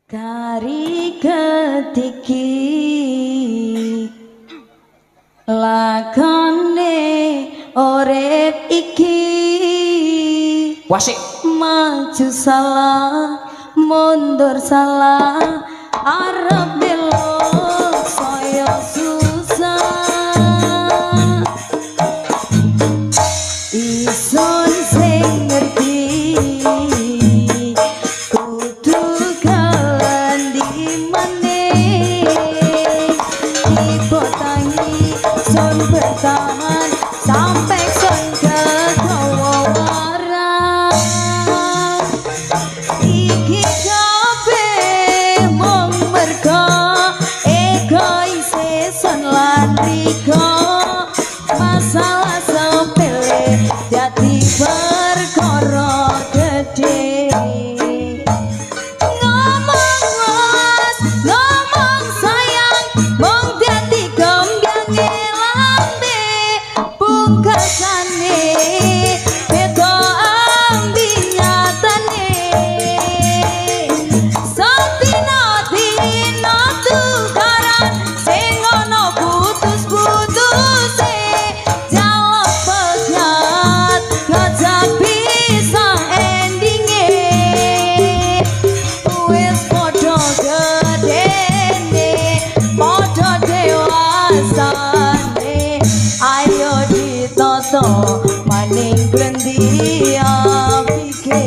Kari ketiki lakone orep iki wasik maju salah mundur salah arep belok saya susah ison sing ngerti kudu kalendi maneh dibotangi son bertahan sampai son kegawa waras iki kabeh mung merga egoise son lan riko masalah sepele dadi perkara gedhe ngomong was ngomong sayang mung dadi gembyange lambe pungkasane beda ambi nyatane satino dino tukaran sing ono putus-putuse jaluk pegat ngajak bisa endinge wis padha gedene padha dewasane ayo ditata maning blendi apike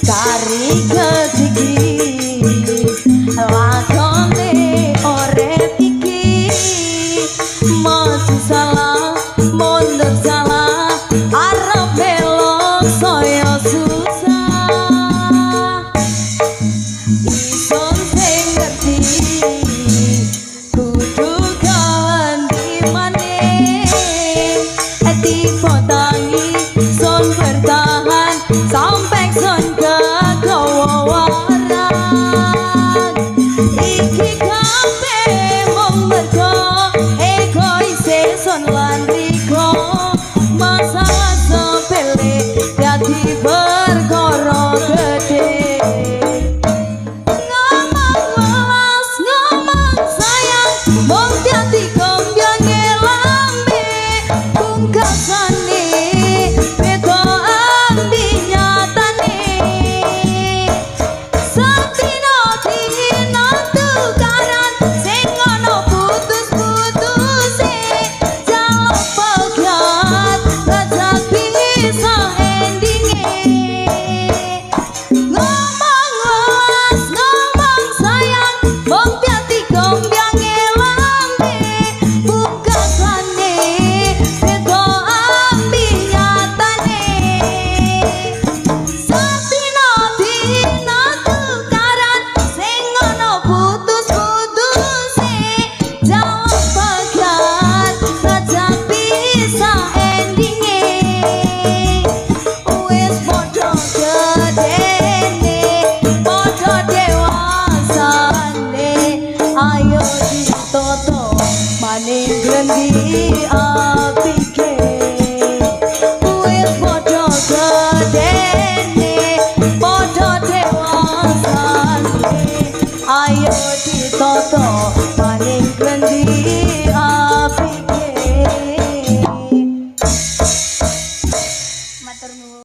kari ketiki lakone orep iki maju salah mundur salah arep belok saya susah ison sing ngerti kudu ganti maneh dipotangi son bertahan sampai son